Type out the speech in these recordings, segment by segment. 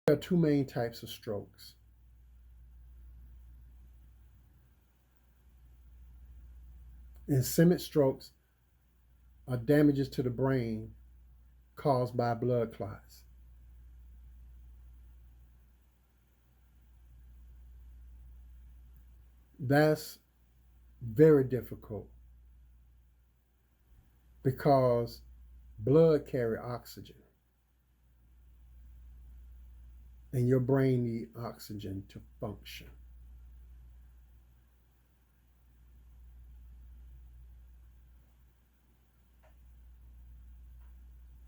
There are two main types of strokes. Ischemic strokes are damages to the brain caused by blood clots. That's very difficult because blood carries oxygen and your brain needs oxygen to function.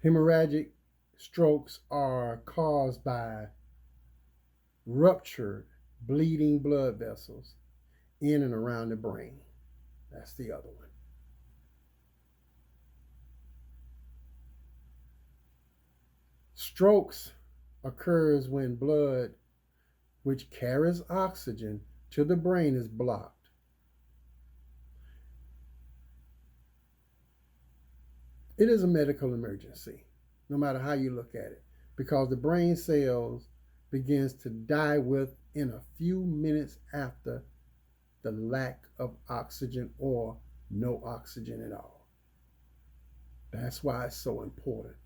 Hemorrhagic strokes are caused by ruptured, bleeding blood vessels in and around the brain. That's the other one. Strokes occurs when blood which carries oxygen to the brain is blocked. It is a medical emergency, no matter how you look at it, because the brain cells begins to die within a few minutes after the lack of oxygen or no oxygen at all. That's why it's so important.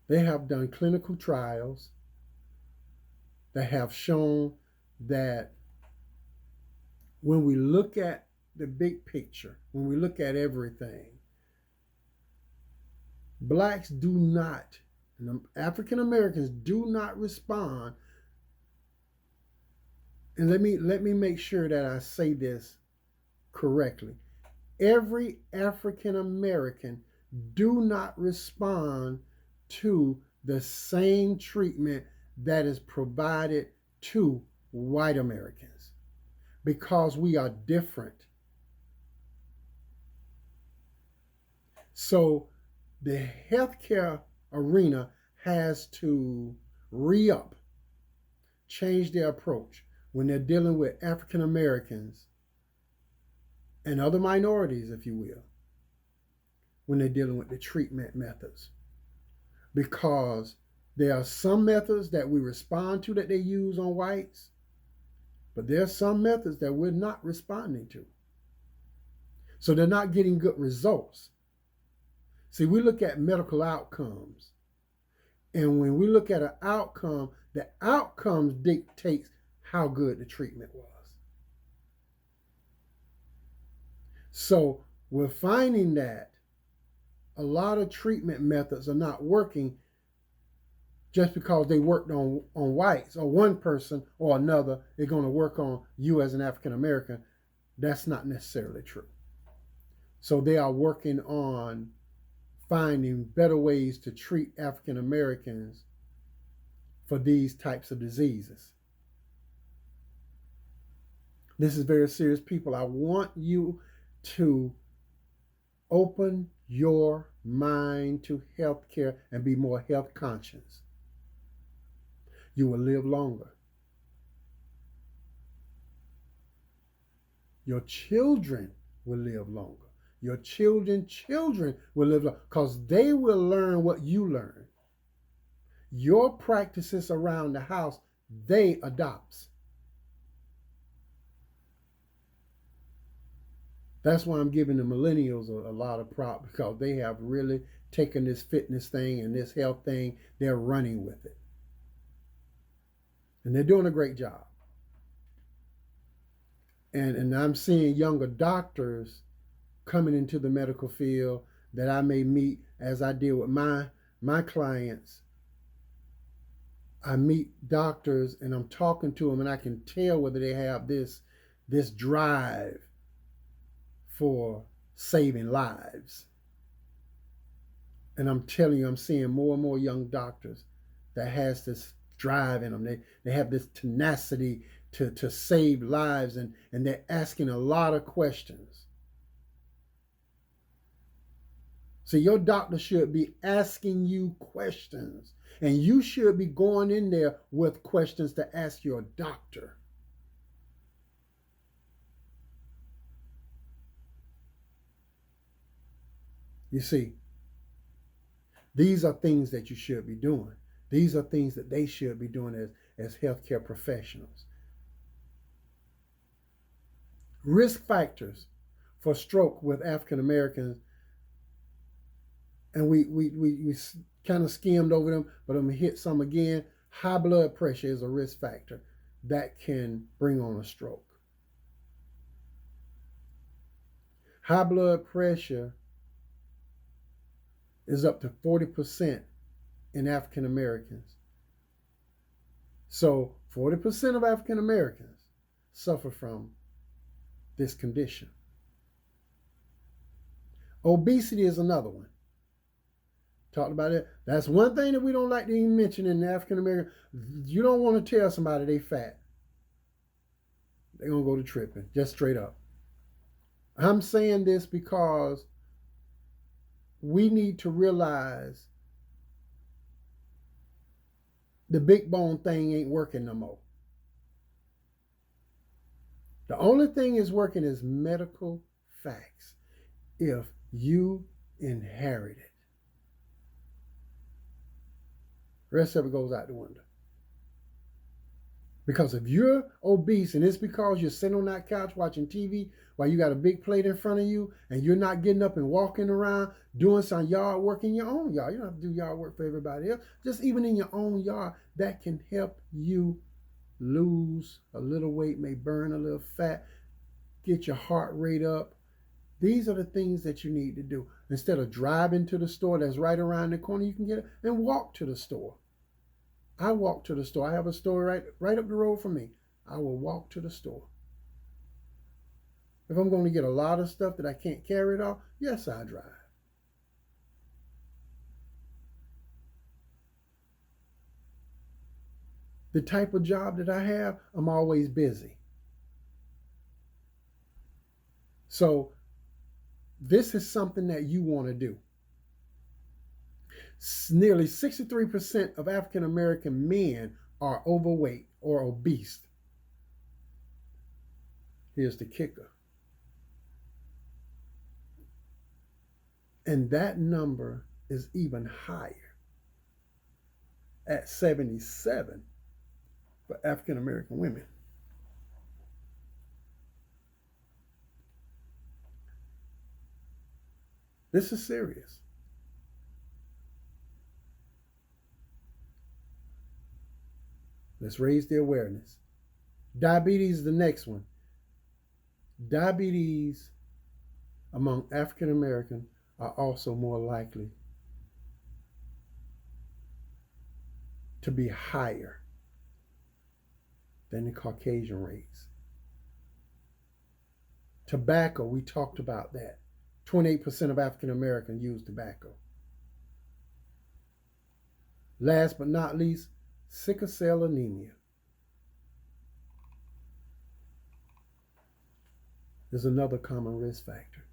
They have done clinical trials that have shown that when we look at the big picture, when we look at everything, blacks do not, and African Americans do not respond. And let me make sure that I say this correctly. Every African American do not respond to the same treatment that is provided to white Americans because we are different. So the healthcare arena has to re-up, change their approach when they're dealing with African Americans and other minorities, if you will, when they're dealing with the treatment methods. Because there are some methods that we respond to that they use on whites, but there are some methods that we're not responding to. So they're not getting good results. See, we look at medical outcomes. And when we look at an outcome, the outcomes dictates how good the treatment was. So we're finding that a lot of treatment methods are not working just because they worked on whites or one person or another, they're going to work on you as an African American. That's not necessarily true. So they are working on finding better ways to treat African Americans for these types of diseases. This is very serious, people. I want you to open your mind to healthcare and be more health conscious. You will live longer. Your children will live longer. Your children will live longer because they will learn what you learn. Your practices around the house, they adopt. That's why I'm giving the millennials a lot of props because they have really taken this fitness thing and this health thing, they're running with it. And they're doing a great job. And I'm seeing younger doctors coming into the medical field that I may meet as I deal with my clients. I meet doctors and I'm talking to them and I can tell whether they have this drive for saving lives. And I'm telling you, I'm seeing more and more young doctors that has this drive in them. They have this tenacity to save lives and they're asking a lot of questions. So your doctor should be asking you questions and you should be going in there with questions to ask your doctor. You see, These are things that you should be doing. These are things that they should be doing as healthcare professionals. Risk factors for stroke with African Americans, and we kind of skimmed over them, but I'm going to hit some again. High blood pressure is a risk factor that can bring on a stroke. High blood pressure is up to 40% in African Americans. So 40% of African Americans suffer from this condition. Obesity is another one. Talked about it. That's one thing that we don't like to even mention in African American. You don't want to tell somebody they fat. They're going to go to tripping, just straight up. I'm saying this because we need to realize the big bone thing ain't working no more. The only thing is working is medical facts. If you inherit it, the rest of it goes out the window. Because if you're obese and it's because you're sitting on that couch watching TV while you got a big plate in front of you and you're not getting up and walking around doing some yard work in your own yard. You don't have to do yard work for everybody else. Just even in your own yard, that can help you lose a little weight, may burn a little fat, get your heart rate up. These are the things that you need to do. Instead of driving to the store that's right around the corner, you can get it and walk to the store. I walk to the store. I have a store right up the road from me. I will walk to the store. If I'm going to get a lot of stuff that I can't carry it all, yes, I drive. The type of job that I have, I'm always busy. So this is something that you want to do. Nearly 63% of African American men are overweight or obese. Here's the kicker. And that number is even higher at 77 for African American women. This is serious. Let's raise the awareness. Diabetes is the next one. Diabetes among African Americans are also more likely to be higher than the Caucasian race. Tobacco, we talked about that. 28% of African Americans use tobacco. Last but not least, sickle cell anemia. Is another common risk factor.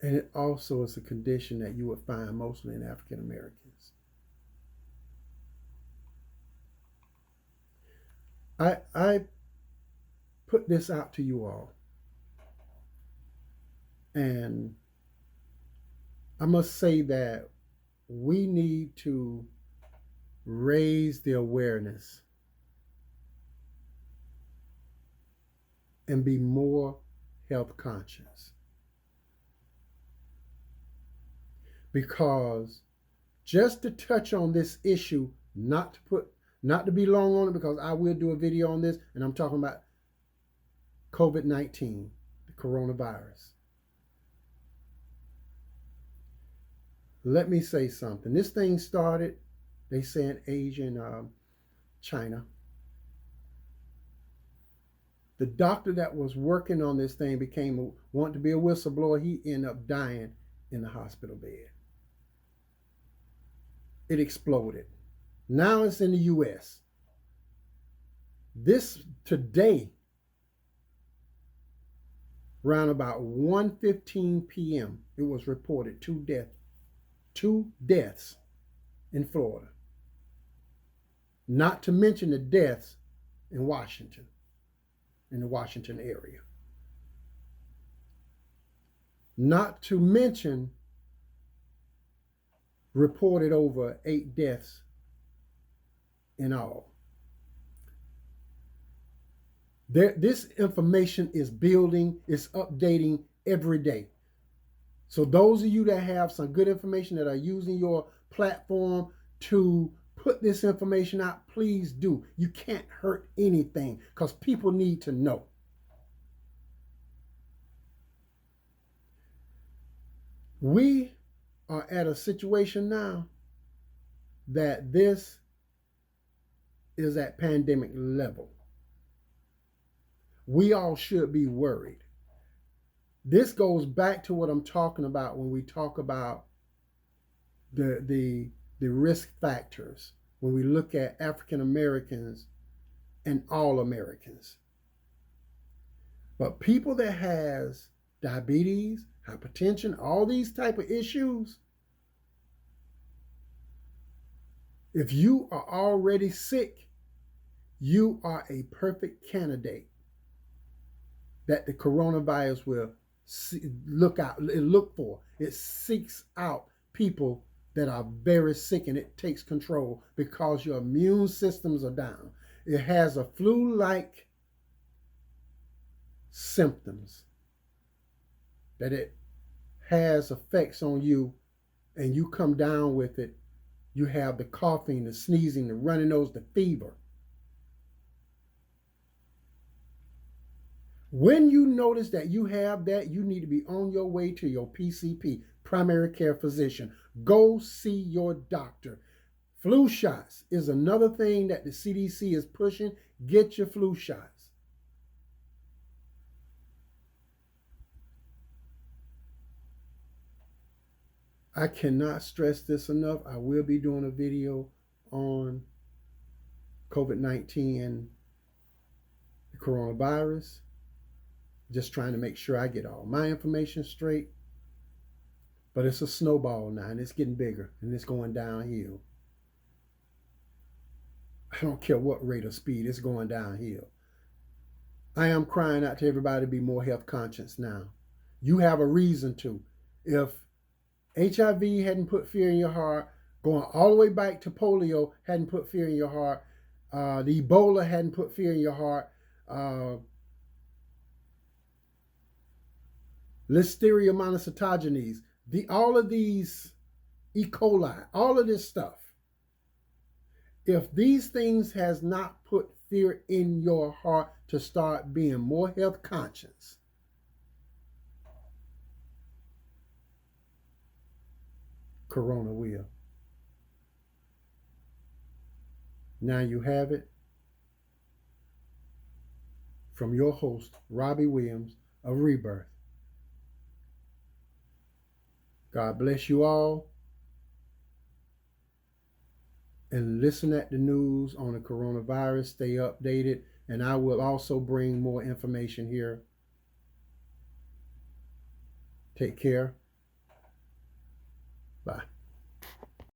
And it also is a condition that you would find mostly in African Americans. I put this out to you all. And I must say that we need to raise the awareness and be more health conscious. Because just to touch on this issue, not to be long on it, because I will do a video on this, and I'm talking about COVID-19, the coronavirus. Let me say something. This thing started, they say, in Asia and China. The doctor that was working on this thing wanted to be a whistleblower. He ended up dying in the hospital bed. It exploded. Now it's in the U.S. Today, around about 1:15 p.m., it was reported 2 deaths in Florida. Not to mention the deaths in Washington, in the Washington area. Not to mention reported over 8 deaths in all. This information is building, it's updating every day. So those of you that have some good information that are using your platform to put this information out, please do. You can't hurt anything because people need to know. We are at a situation now that this is at pandemic level. We all should be worried. This goes back to what I'm talking about when we talk about the risk factors, when we look at African Americans and all Americans. But people that has diabetes, hypertension, all these type of issues, if you are already sick, you are a perfect candidate that the coronavirus will look for. It seeks out people that are very sick, and it takes control because your immune systems are down. It has a flu-like symptoms that it has effects on you, and you come down with it. You have the coughing, the sneezing, the runny nose, the fever. When you notice that you have that, you need to be on your way to your PCP, primary care physician. Go see your doctor. Flu shots is another thing that the CDC is pushing. Get your flu shots. I cannot stress this enough. I will be doing a video on COVID-19 and the coronavirus. Just trying to make sure I get all my information straight. But it's a snowball now, and it's getting bigger, and it's going downhill. I don't care what rate of speed, it's going downhill. I am crying out to everybody to be more health conscious now. You have a reason to. If HIV hadn't put fear in your heart, going all the way back to polio hadn't put fear in your heart, the Ebola hadn't put fear in your heart, Listeria monocytogenes, all of these E. coli, all of this stuff. If these things has not put fear in your heart to start being more health conscious, Corona will. Now you have it from your host, Robbie Williams of Rebirth. God bless you all. And listen at the news on the coronavirus. Stay updated. And I will also bring more information here. Take care. Bye.